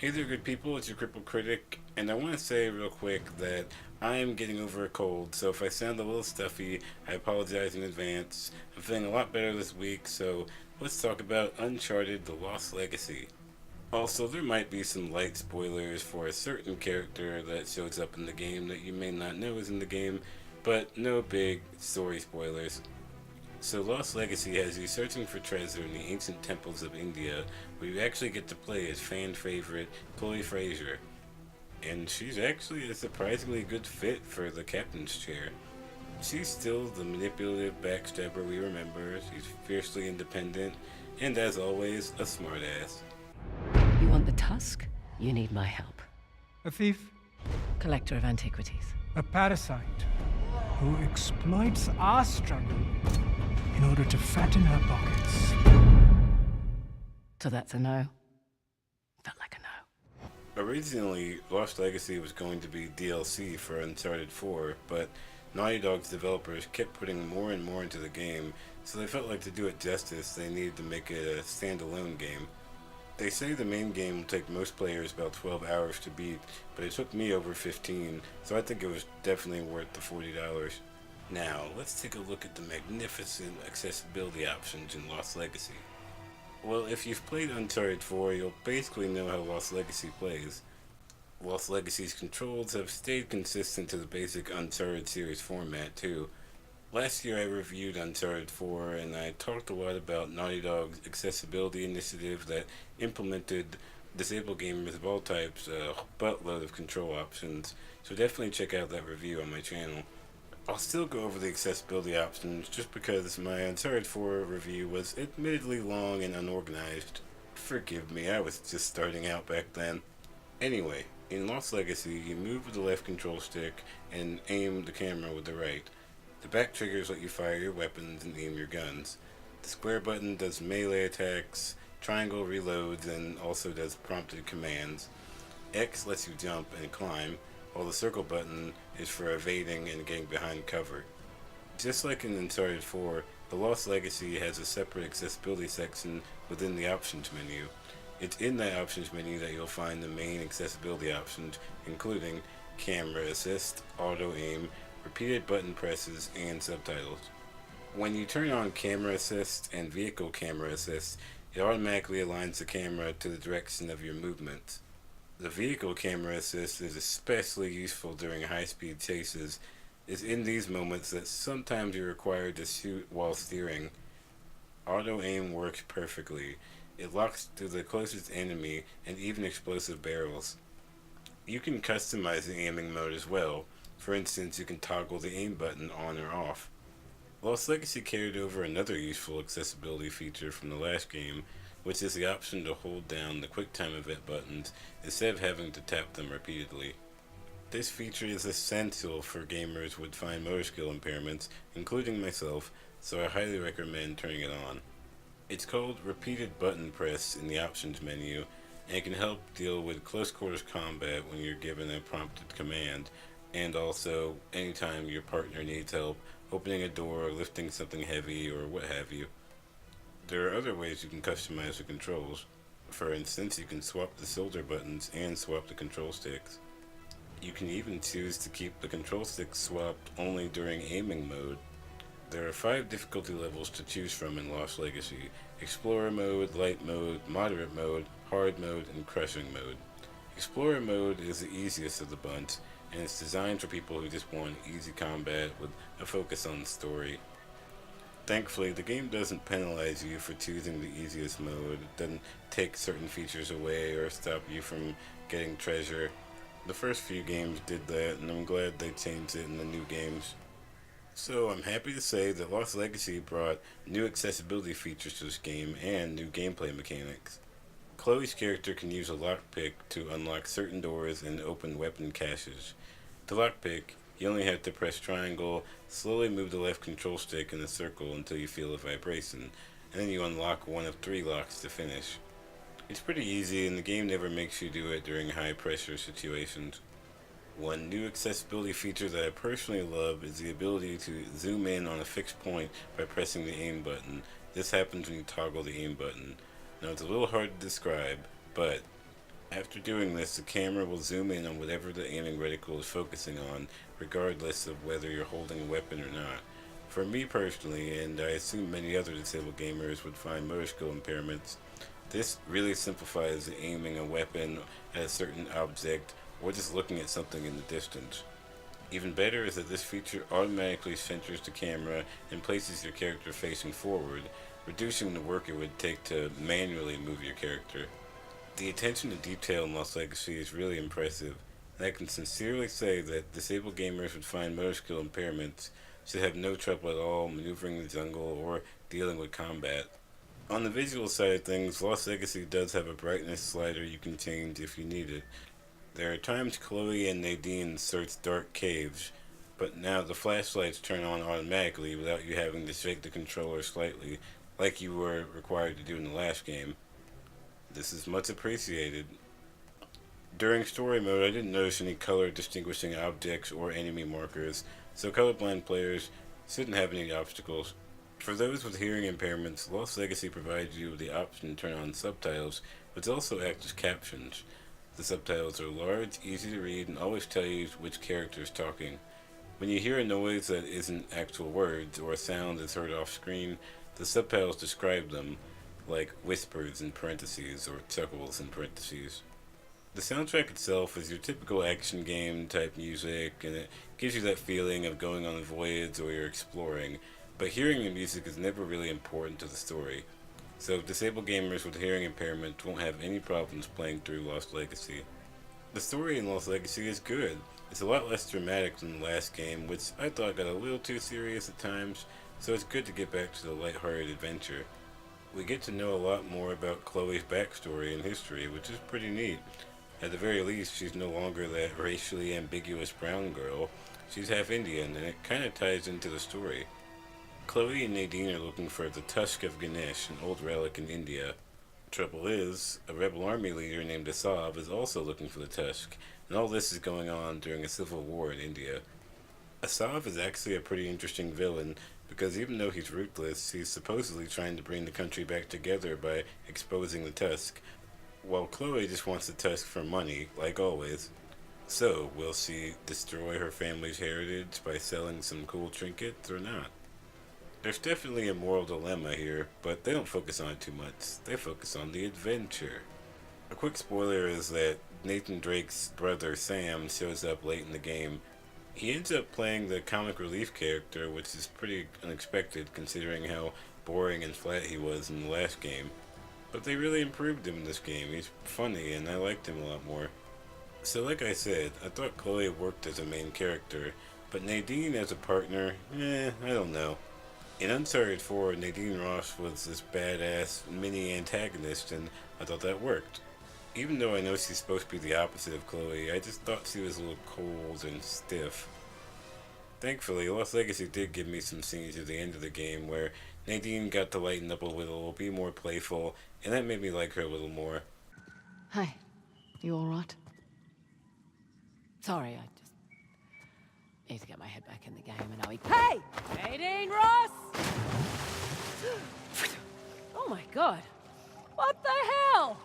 Hey there, good people, it's your Crippled Critic, and I want to say real quick that I am getting over a cold, so if I sound a little stuffy, I apologize in advance. I'm feeling a lot better this week, so let's talk about Uncharted: The Lost Legacy. Also, there might be some light spoilers for a certain character that shows up in the game that you may not know is in the game, but no big story spoilers. So Lost Legacy has you searching for treasure in the ancient temples of India, where you actually get to play as fan favorite Chloe Fraser. And she's actually a surprisingly good fit for the captain's chair. She's still the manipulative backstabber we remember, she's fiercely independent, and as always, a smartass. You want the tusk? You need my help. A thief? Collector of antiquities. A parasite who exploits our struggle in order to fatten her pockets. So that's a no? Felt like a no. Originally, Lost Legacy was going to be DLC for Uncharted 4, but Naughty Dog's developers kept putting more and more into the game, so they felt like to do it justice, they needed to make it a standalone game. They say the main game will take most players about 12 hours to beat, but it took me over 15, so I think it was definitely worth the $40. Now, let's take a look at the magnificent accessibility options in Lost Legacy. Well, if you've played Uncharted 4, you'll basically know how Lost Legacy plays. Lost Legacy's controls have stayed consistent to the basic Uncharted series format, too. Last year I reviewed Uncharted 4, and I talked a lot about Naughty Dog's accessibility initiative that implemented disabled gamers of all types a buttload of control options, so definitely check out that review on my channel. I'll still go over the accessibility options just because my Uncharted 4 review was admittedly long and unorganized. Forgive me, I was just starting out back then. Anyway, in Lost Legacy, you move with the left control stick and aim the camera with the right. The back triggers let you fire your weapons and aim your guns. The square button does melee attacks, triangle reloads, and also does prompted commands. X lets you jump and climb, while the circle button is for evading and getting behind cover. Just like in Uncharted 4, the Lost Legacy has a separate accessibility section within the options menu. It's in that options menu that you'll find the main accessibility options, including camera assist, auto aim, repeated button presses, and subtitles. When you turn on camera assist and vehicle camera assist, it automatically aligns the camera to the direction of your movement. The vehicle camera assist is especially useful during high-speed chases. It's in these moments that sometimes you're required to shoot while steering. Auto aim works perfectly. It locks to the closest enemy and even explosive barrels. You can customize the aiming mode as well. For instance, you can toggle the aim button on or off. Lost Legacy carried over another useful accessibility feature from the last game, which is the option to hold down the QuickTime event buttons instead of having to tap them repeatedly. This feature is essential for gamers with fine motor skill impairments, including myself, so I highly recommend turning it on. It's called repeated button press in the options menu, and it can help deal with close quarters combat when you're given a prompted command, and also anytime your partner needs help opening a door, lifting something heavy, or what have you. There are other ways you can customize the controls. For instance, you can swap the shoulder buttons and swap the control sticks. You can even choose to keep the control sticks swapped only during aiming mode. There are 5 difficulty levels to choose from in Lost Legacy: Explorer mode, Light mode, Moderate mode, Hard mode, and Crushing mode. Explorer mode is the easiest of the bunch, and it's designed for people who just want easy combat with a focus on the story. Thankfully, the game doesn't penalize you for choosing the easiest mode. It doesn't take certain features away or stop you from getting treasure. The first few games did that, and I'm glad they changed it in the new games. So I'm happy to say that Lost Legacy brought new accessibility features to this game and new gameplay mechanics. Chloe's character can use a lockpick to unlock certain doors and open weapon caches. To lockpick, you only have to press triangle, slowly move the left control stick in a circle until you feel a vibration, and then you unlock one of 3 locks to finish. It's pretty easy, and the game never makes you do it during high pressure situations. One new accessibility feature that I personally love is the ability to zoom in on a fixed point by pressing the aim button. This happens when you toggle the aim button. Now it's a little hard to describe, but After doing this, the camera will zoom in on whatever the aiming reticle is focusing on, regardless of whether you're holding a weapon or not. For me personally, and I assume many other disabled gamers would find motor skill impairments, this really simplifies aiming a weapon at a certain object or just looking at something in the distance. Even better is that this feature automatically centers the camera and places your character facing forward, reducing the work it would take to manually move your character. The attention to detail in Lost Legacy is really impressive, and I can sincerely say that disabled gamers would find motor skill impairments should have no trouble at all maneuvering the jungle or dealing with combat. On the visual side of things, Lost Legacy does have a brightness slider you can change if you need it. There are times Chloe and Nadine search dark caves, but now the flashlights turn on automatically without you having to shake the controller slightly, like you were required to do in the last game. This is much appreciated. During story mode, I didn't notice any color distinguishing objects or enemy markers, so colorblind players shouldn't have any obstacles. For those with hearing impairments, Lost Legacy provides you with the option to turn on subtitles, which also act as captions. The subtitles are large, easy to read, and always tell you which character is talking. When you hear a noise that isn't actual words, or a sound is heard off screen, the subtitles describe them, like whispers in parentheses or chuckles in parentheses. The soundtrack itself is your typical action game type music, and it gives you that feeling of going on a voyage or you're exploring, but hearing the music is never really important to the story. So disabled gamers with hearing impairment won't have any problems playing through Lost Legacy. The story in Lost Legacy is good. It's a lot less dramatic than the last game, which I thought got a little too serious at times, so it's good to get back to the lighthearted adventure. We get to know a lot more about Chloe's backstory and history, which is pretty neat. At the very least, she's no longer that racially ambiguous brown girl. She's half Indian, and it kinda ties into the story. Chloe and Nadine are looking for the Tusk of Ganesh, an old relic in India. Trouble is, a rebel army leader named Asav is also looking for the Tusk, and all this is going on during a civil war in India. Asav is actually a pretty interesting villain, because even though he's ruthless, he's supposedly trying to bring the country back together by exposing the Tusk, while Chloe just wants the Tusk for money, like always. So, will she destroy her family's heritage by selling some cool trinkets or not? There's definitely a moral dilemma here, but they don't focus on it too much. They focus on the adventure. A quick spoiler is that Nathan Drake's brother Sam shows up late in the game. He ends up playing the comic relief character, which is pretty unexpected considering how boring and flat he was in the last game. But they really improved him in this game. He's funny and I liked him a lot more. So like I said, I thought Chloe worked as a main character, but Nadine as a partner, I don't know. In Uncharted 4, Nadine Ross was this badass mini-antagonist, and I thought that worked. Even though I know she's supposed to be the opposite of Chloe, I just thought she was a little cold and stiff. Thankfully, Lost Legacy did give me some scenes at the end of the game where Nadine got to lighten up a little, be more playful, and that made me like her a little more. Hey, you alright? Sorry, I just need to get my head back in the game and know Hey! Nadine Ross! Oh my god. What the hell?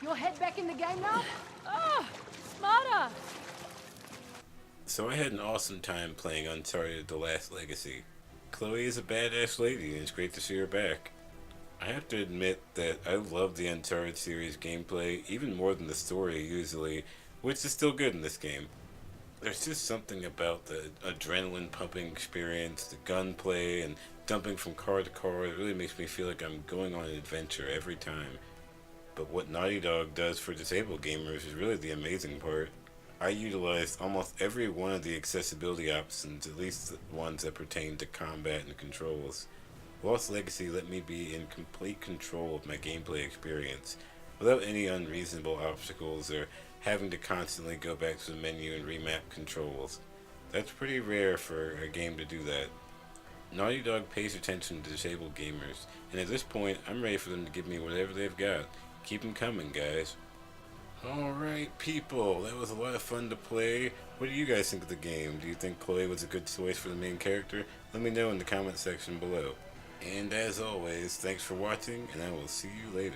Your head back in the game now? Oh, smarter! So I had an awesome time playing Uncharted The Last Legacy. Chloe is a badass lady and it's great to see her back. I have to admit that I love the Uncharted series gameplay even more than the story usually, which is still good in this game. There's just something about the adrenaline pumping experience, the gunplay, and jumping from car to car that really makes me feel like I'm going on an adventure every time. But what Naughty Dog does for disabled gamers is really the amazing part. I utilized almost every one of the accessibility options, at least the ones that pertain to combat and controls. Lost Legacy let me be in complete control of my gameplay experience, without any unreasonable obstacles or having to constantly go back to the menu and remap controls. That's pretty rare for a game to do that. Naughty Dog pays attention to disabled gamers, and at this point, I'm ready for them to give me whatever they've got. Keep them coming, guys. Alright, people, that was a lot of fun to play. What do you guys think of the game? Do you think Chloe was a good choice for the main character? Let me know in the comment section below. And as always, thanks for watching, and I will see you later.